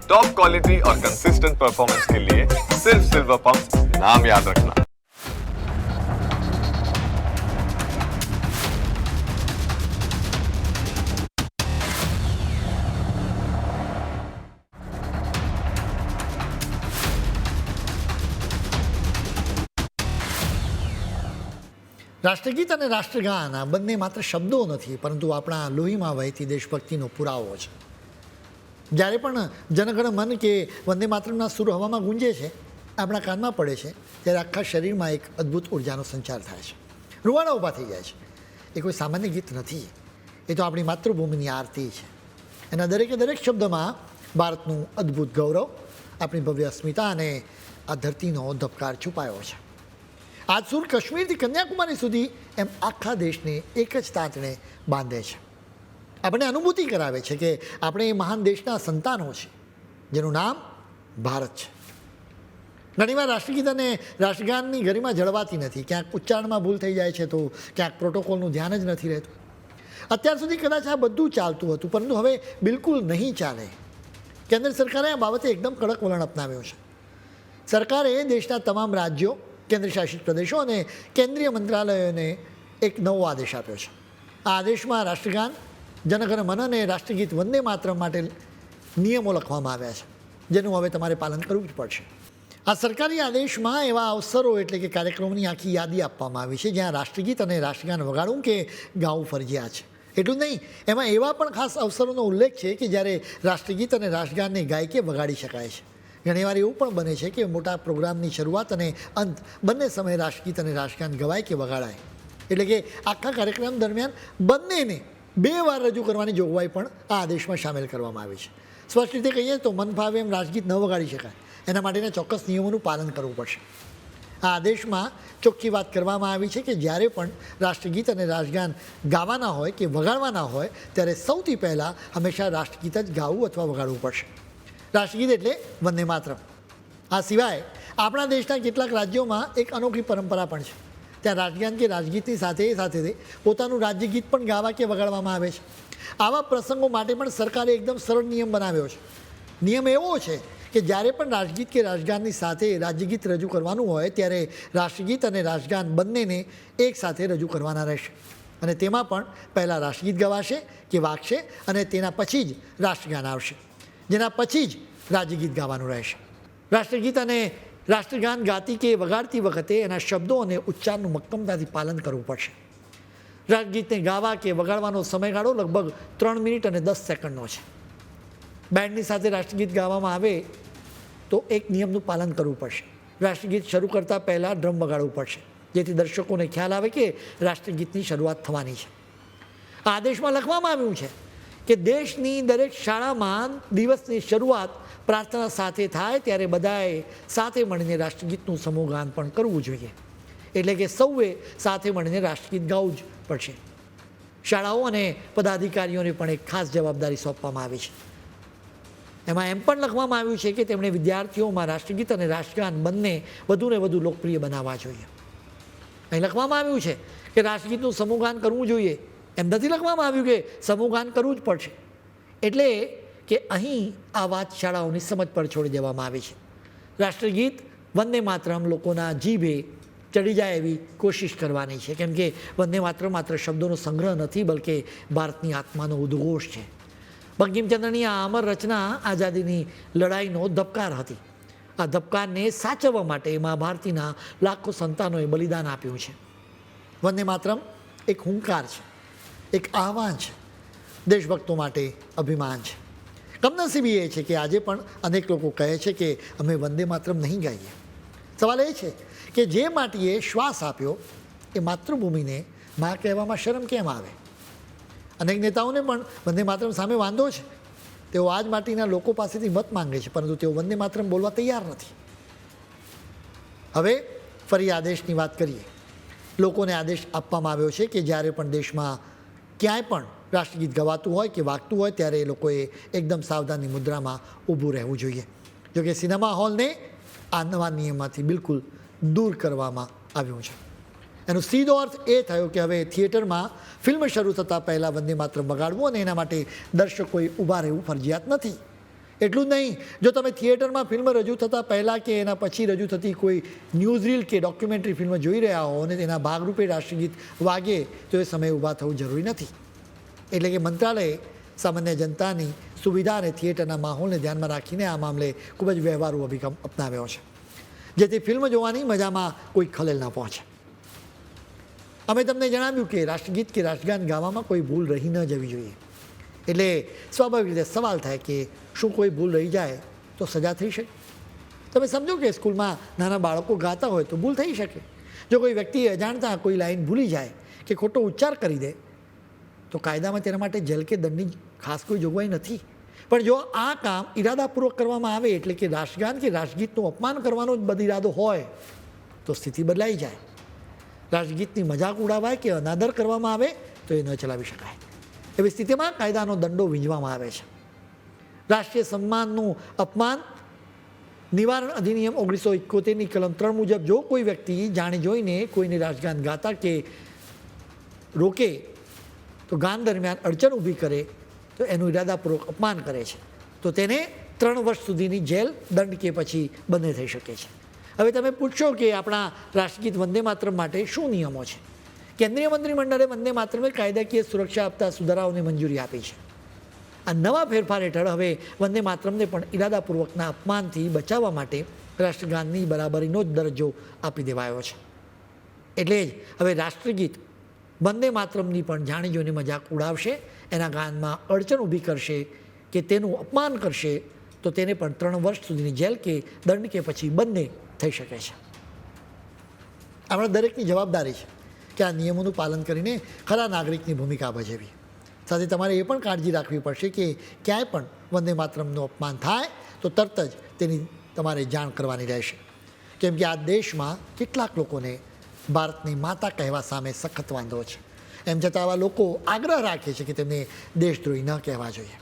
Top quality और consistent performance के लिए सिर्फ सिल्वर पंप नाम याद रखना। રાષ્ટ્રગીત અને રાષ્ટ્રગાન આ બંને માત્ર શબ્દો નથી, પરંતુ આપણા લોહીમાં વહેતી દેશભક્તિનો પુરાવો છે. જ્યારે પણ જનગણ મન કે વંદે માતરમના સુર હવામાં ગુંજે છે, આપણા કાનમાં પડે છે, ત્યારે આખા શરીરમાં એક અદ્ભુત ઉર્જાનો સંચાર થાય છે. રૂવાડા ઊભા થઈ જાય છે. એ કોઈ સામાન્ય ગીત નથી, એ તો આપણી માતૃભૂમિની આરતી છે. એના દરેકે દરેક શબ્દમાં ભારતનું અદ્ભુત ગૌરવ, આપણી ભવ્ય અસ્મિતા અને આ ધરતીનો ધબકાર છુપાયો છે. આજ સુર કાશ્મીરથી કન્યાકુમારી સુધી એમ આખા દેશને એક જ તાંતણે બાંધે છે. આપણને અનુભૂતિ કરાવે છે કે આપણે એ મહાન દેશના સંતાનો છીએ, જેનું નામ ભારત છે. ઘણીવાર રાષ્ટ્રગીત અને રાષ્ટ્રગાનની ગરિમા જળવાતી નથી. ક્યાંક ઉચ્ચારણમાં ભૂલ થઈ જાય છે, તો ક્યાંક પ્રોટોકોલનું ધ્યાન જ નથી રહેતું. અત્યાર સુધી કદાચ આ બધું ચાલતું હતું, પરંતુ હવે બિલકુલ નહીં ચાલે. કેન્દ્ર સરકારે આ બાબતે એકદમ કડક વલણ અપનાવ્યું છે. સરકારે દેશના તમામ રાજ્યો, કેન્દ્રશાસિત પ્રદેશો અને કેન્દ્રીય મંત્રાલયોને એક નવો આદેશ આપ્યો છે. આ આદેશમાં રાષ્ટ્રગાન, જનગણ મન અને રાષ્ટ્રગીત વંદે માતરમ માટે નિયમો લખવામાં આવ્યા છે, જેનું હવે તમારે પાલન કરવું જ પડશે. આ સરકારી આદેશમાં એવા અવસરો એટલે કે કાર્યક્રમોની આખી યાદી આપવામાં આવી છે, જ્યાં રાષ્ટ્રગીત અને રાષ્ટ્રગાન વગાડવું કે ગાવું ફરજિયાત છે. એટલું નહીં, એમાં એવા પણ ખાસ અવસરોનો ઉલ્લેખ છે કે જ્યારે રાષ્ટ્રગીત અને રાષ્ટ્રગાનને ગાય કે વગાડી શકાય છે. ઘણીવાર એવું પણ બને છે કે મોટા પ્રોગ્રામની શરૂઆત અને અંત બંને સમયે રાષ્ટ્રગીત અને રાષ્ટ્રગાન ગવાય કે વગાડાય. એટલે કે આખા કાર્યક્રમ દરમિયાન બંનેને 2 વાર રજૂ કરવાની જોગવાઈ પણ આ આદેશમાં સામેલ કરવામાં આવી છે. સ્પષ્ટ રીતે કહીએ તો મન ફાવે એમ રાષ્ટ્રગીત ન વગાડી શકાય. એના માટેના ચોક્કસ નિયમોનું પાલન કરવું પડશે. આ આદેશમાં ચોખ્ખી વાત કરવામાં આવી છે કે જ્યારે પણ રાષ્ટ્રગીત અને રાષ્ટ્રગાન ગાવાના હોય કે વગાડવાના હોય, ત્યારે સૌથી પહેલાં હંમેશા રાષ્ટ્રગીત જ ગાવું અથવા વગાડવું પડશે. રાષ્ટ્રગીત એટલે વંદે માતરમ. આ સિવાય આપણા દેશના કેટલાક રાજ્યોમાં એક અનોખી પરંપરા પણ છે. ત્યાં રાષ્ટ્રગાન કે રાષ્ટ્રગીતની સાથે પોતાનું રાજ્યગીત પણ ગાવા કે વગાડવામાં આવે છે. આવા પ્રસંગો માટે પણ સરકારે એકદમ સરળ નિયમ બનાવ્યો છે. નિયમ એવો છે કે જ્યારે પણ રાષ્ટ્રગીત કે રાષ્ટ્રગાનની સાથે રાજ્યગીત રજૂ કરવાનું હોય, ત્યારે રાષ્ટ્રગીત અને રાષ્ટ્રગાન બંનેને એક સાથે રજૂ કરવાના રહેશે. અને તેમાં પણ પહેલાં રાષ્ટ્રગીત ગવાશે કે વાગશે અને તેના પછી જ રાષ્ટ્રગાન આવશે, જેના પછી જ રાજ્યગીત ગાવાનું રહેશે. રાષ્ટ્રગીત અને રાષ્ટ્રગાન ગાતી કે વગાડતી વખતે એના શબ્દો અને ઉચ્ચારનું મક્કમતાથી પાલન કરવું પડશે. રાષ્ટ્રગીતને ગાવા કે વગાડવાનો સમયગાળો લગભગ 3 મિનિટ અને 10 સેકન્ડનો છે. બેન્ડની સાથે રાષ્ટ્રગીત ગાવામાં આવે તો એક નિયમનું પાલન કરવું પડશે. રાષ્ટ્રગીત શરૂ કરતાં પહેલાં ડ્રમ વગાડવું પડશે, જેથી દર્શકોને ખ્યાલ આવે કે રાષ્ટ્રગીતની શરૂઆત થવાની છે. આ આદેશમાં લખવામાં આવ્યું છે કે દેશની દરેક શાળામાં દિવસની શરૂઆત પ્રાર્થના સાથે થાય, ત્યારે બધાએ સાથે મળીને રાષ્ટ્રગીતનું સમૂહગાન પણ કરવું જોઈએ. એટલે કે સૌએ સાથે મળીને રાષ્ટ્રગીત ગાવું જ પડશે. શાળાઓ અને પદાધિકારીઓને પણ એક ખાસ જવાબદારી સોંપવામાં આવી છે. એમાં એમ પણ લખવામાં આવ્યું છે કે તેમણે વિદ્યાર્થીઓમાં રાષ્ટ્રગીત અને રાષ્ટ્રગાન બંને વધુને વધુ લોકપ્રિય બનાવવા જોઈએ. અહીં લખવામાં આવ્યું છે કે રાષ્ટ્રગીતનું સમૂહગાન કરવું જોઈએ. એમ નથી લખવામાં આવ્યું કે સમૂહગાન કરવું જ પડશે. એટલે કે અહીં આ વાત શાળાઓની સમજ પર છોડી દેવામાં આવી છે. રાષ્ટ્રગીત વંદે માતરમ લોકોના જીભે ચડી જાય એવી કોશિશ કરવાની છે, કેમ કે વંદે માતરમ માત્ર શબ્દોનો સંગ્રહ નથી, બલકે ભારતની આત્માનો ઉદ્ઘોષ છે. બંકિમચંદ્રની આ અમર રચના આઝાદીની લડાઈનો ધબકાર હતી. આ ધબકારને સાચવવા માટે મહાભારતીના લાખો સંતાનોએ બલિદાન આપ્યું છે. વંદે માતરમ એક હુંકાર છે, એક આહ્વાન છે, દેશભક્તો માટે અભિમાન છે. કમનસીબી એ છે કે આજે પણ અનેક લોકો કહે છે કે અમે વંદે માતરમ નહીં ગાઈએ. સવાલ એ છે કે જે માટીએ શ્વાસ આપ્યો એ માતૃભૂમિને મા કહેવામાં શરમ કેમ આવે? અનેક નેતાઓને પણ વંદે માતરમ સામે વાંધો છે. તેઓ આજ માટીના લોકો પાસેથી મત માંગે છે, પરંતુ તેઓ વંદે માતરમ બોલવા તૈયાર નથી. હવે ફરી આદેશની વાત કરીએ. લોકોને આદેશ આપવામાં આવ્યો છે કે જ્યારે પણ દેશમાં ક્યાંય પણ રાષ્ટ્રગીત ગવાતું હોય કે વાગતું હોય, ત્યારે એ લોકોએ એકદમ સાવધાની મુદ્રામાં ઊભું રહેવું જોઈએ. જોકે સિનેમા હોલને આ નવા નિયમમાંથી બિલકુલ દૂર કરવામાં આવ્યું છે. એનો સીધો અર્થ એ થયો કે હવે થિયેટરમાં ફિલ્મ શરૂ થતાં પહેલાં વંદે માતરમ વગાડવું અને એના માટે દર્શકોએ ઊભા રહેવું ફરજિયાત નથી. એટલું જ નહીં, જો તમે થિયેટરમાં ફિલ્મ રજૂ થતાં પહેલાં કે એના પછી રજૂ થતી કોઈ ન્યૂઝ રીલ કે ડોક્યુમેન્ટરી ફિલ્મ જોઈ રહ્યા હો અને તેના ભાગરૂપે રાષ્ટ્રગીત વાગે તો એ સમયે ઊભા થવું જરૂરી નથી. એટલે કે મંત્રાલયે સામાન્ય જનતાની સુવિધા અને થિયેટરના માહોલને ધ્યાનમાં રાખીને આ મામલે ખૂબ જ વ્યવહારુ અભિગમ અપનાવ્યો છે, જેથી ફિલ્મ જોવાની મજામાં કોઈ ખલેલ ન પહોંચે. અમે તમને જણાવ્યું કે રાષ્ટ્રગીત કે રાષ્ટ્રગાન ગાવામાં કોઈ ભૂલ રહી ન જવી જોઈએ. એટલે સ્વાભાવિક રીતે સવાલ થાય કે શું કોઈ ભૂલ રહી જાય તો સજા થઈ શકે? તમે સમજો કે સ્કૂલમાં નાના બાળકો ગાતા હોય તો ભૂલ થઈ શકે. જો કોઈ વ્યક્તિ અજાણતા કોઈ લાઈન ભૂલી જાય કે ખોટો ઉચ્ચાર કરી દે તો કાયદામાં તેના માટે જેલ કે દંડની ખાસ કોઈ જોગવાઈ નથી. પણ જો આ કામ ઈરાદાપૂર્વક કરવામાં આવે, એટલે કે રાષ્ટ્રગાન કે રાષ્ટ્રગીતનું અપમાન કરવાનો જ બદ ઈરાદો હોય તો સ્થિતિ બદલાઈ જાય. રાષ્ટ્રગીતની મજાક ઉડાવાય કે અનાદર કરવામાં આવે તો એ ન ચલાવી શકાય. એવી સ્થિતિમાં કાયદાનો દંડો વીંજવામાં આવે છે. રાષ્ટ્રીય સન્માનનું અપમાન નિવારણ અધિનિયમ 1971ની કલમ 3 મુજબ જો કોઈ વ્યક્તિ જાણી જોઈને કોઈને રાષ્ટ્રગાન ગાતા કે રોકે તો ગાન દરમિયાન અડચણ ઊભી કરે તો એનું ઈરાદાપૂર્વક અપમાન કરે છે તો તેને 3 વર્ષ સુધીની જેલ, દંડ કે પછી બંને થઈ શકે છે. હવે તમે પૂછશો કે આપણા રાષ્ટ્રગીત વંદે માતરમ માટે શું નિયમો છે? કેન્દ્રીય મંત્રીમંડળે વંદે માતરમને કાયદાકીય સુરક્ષા આપતા સુધારાઓને મંજૂરી આપી છે. આ નવા ફેરફાર હેઠળ હવે વંદે માતરમને પણ ઈરાદાપૂર્વકના અપમાનથી બચાવવા માટે રાષ્ટ્રગાનની બરાબરીનો જ દરજ્જો આપી દેવાયો છે. એટલે જ હવે રાષ્ટ્રગીત વંદે માતરમની પણ જાણી જોઈને મજાક ઉડાવશે, એના ગાનમાં અડચણ ઊભી કરશે કે તેનું અપમાન કરશે તો તેને પણ 3 વર્ષ સુધીની જેલ કે દંડ કે પછી બંને થઈ શકે છે. આપણા દરેકની જવાબદારી છે કે આ નિયમોનું પાલન કરીને ખરા નાગરિકની ભૂમિકા ભજવવી. સાથે તમારે એ પણ કાળજી રાખવી પડશે કે ક્યાંય પણ વંદે માતરમનું અપમાન થાય તો તરત જ તેની તમારે જાણ કરવાની રહેશે. કેમ કે આ દેશમાં કેટલાક લોકોને ભારતની માતા કહેવા સામે સખત વાંધો છે. એમ છતાં આવા લોકો આગ્રહ રાખે છે કે તેમને દેશદ્રોહી ન કહેવા જોઈએ.